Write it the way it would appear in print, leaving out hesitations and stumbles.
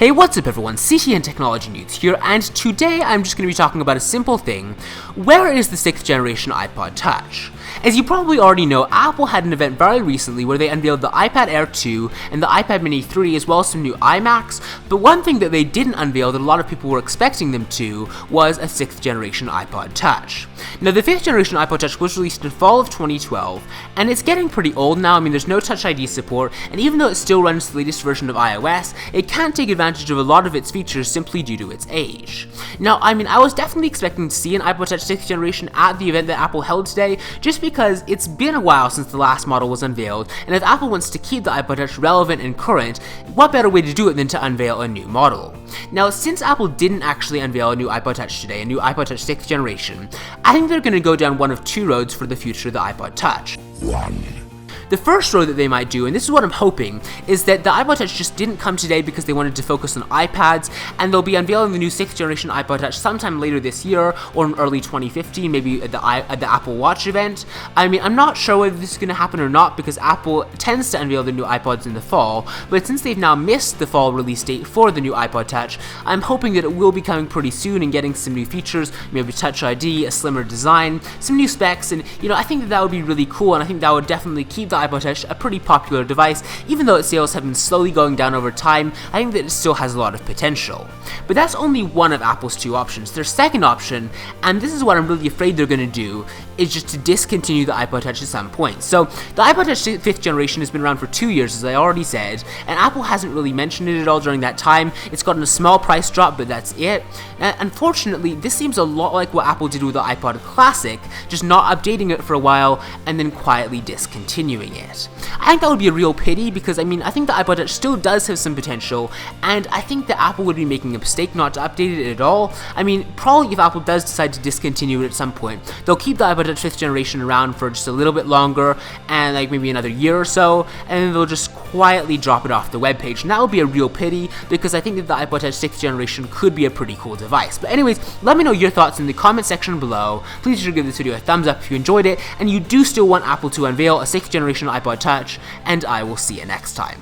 Hey, what's up everyone, CTNtechnologynews here, and today I'm just going to be talking about a simple thing. Where is the 6th generation iPod Touch? As you probably already know, Apple had an event very recently where they unveiled the iPad Air 2 and the iPad Mini 3 as well as some new iMacs, but one thing that they didn't unveil that a lot of people were expecting them to was a 6th generation iPod Touch. Now the 5th generation iPod Touch was released in fall of 2012, and it's getting pretty old now. I mean, there's no Touch ID support, and even though it still runs the latest version of iOS, it can't take advantage of a lot of its features simply due to its age. Now, I mean, I was definitely expecting to see an iPod Touch 6th generation at the event that Apple held today, just because it's been a while since the last model was unveiled, and if Apple wants to keep the iPod Touch relevant and current, what better way to do it than to unveil a new model? Now, since Apple didn't actually unveil a new iPod Touch today, a new iPod Touch 6th generation, I think they're going to go down one of two roads for the future of the iPod Touch. The first road that they might do, and this is what I'm hoping, is that the iPod Touch just didn't come today because they wanted to focus on iPads, and they'll be unveiling the new 6th generation iPod Touch sometime later this year, or in early 2015, maybe at the Apple Watch event. I mean, I'm not sure whether this is going to happen or not, because Apple tends to unveil the new iPods in the fall, but since they've now missed the fall release date for the new iPod Touch, I'm hoping that it will be coming pretty soon and getting some new features, maybe Touch ID, a slimmer design, some new specs, and I think that would be really cool, and I think that would definitely keep the iPod Touch a pretty popular device. Even though its sales have been slowly going down over time, I think that it still has a lot of potential. But that's only one of Apple's two options. Their second option, and this is what I'm really afraid they're going to do, is just to discontinue the iPod Touch at some point. So the iPod Touch 5th generation has been around for 2 years, as I already said, and Apple hasn't really mentioned it at all during that time. It's gotten a small price drop, but that's it. And unfortunately, this seems a lot like what Apple did with the iPod Classic, just not updating it for a while and then quietly discontinuing it. I think that would be a real pity because, I mean, I think the iPod Touch still does have some potential, and I think that Apple would be making a mistake not to update it at all. I mean, probably if Apple does decide to discontinue it at some point, they'll keep the iPod Touch 5th generation around for just a little bit longer, and like maybe another year or so, and then they'll just quietly drop it off the webpage. And that would be a real pity because I think that the iPod Touch 6th generation could be a pretty cool device. But anyways, let me know your thoughts in the comment section below. Please be sure to give this video a thumbs up if you enjoyed it, and you do still want Apple to unveil a 6th generation iPod Touch, and I will see you next time.